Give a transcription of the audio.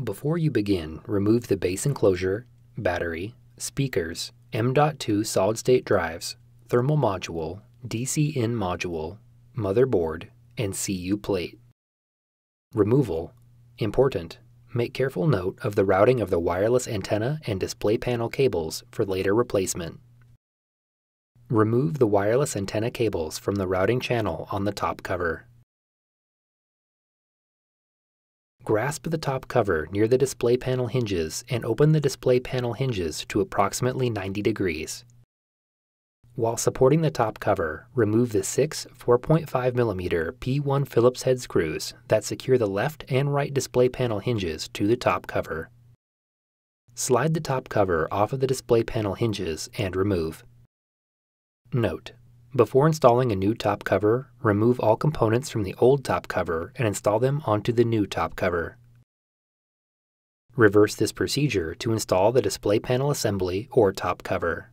Before you begin, remove the base enclosure, battery, speakers, M.2 solid-state drives, thermal module, DC-in module, motherboard, and CU plate. Removal. Important. Make careful note of the routing of the wireless antenna and display panel cables for later replacement. Remove the wireless antenna cables from the routing channel on the top cover. Grasp the top cover near the display panel hinges and open the display panel hinges to approximately 90 degrees. While supporting the top cover, remove the 6 4.5mm P1 Phillips head screws that secure the left and right display panel hinges to the top cover. Slide the top cover off of the display panel hinges and remove. Note: before installing a new top cover, remove all components from the old top cover and install them onto the new top cover. Reverse this procedure to install the display panel assembly or top cover.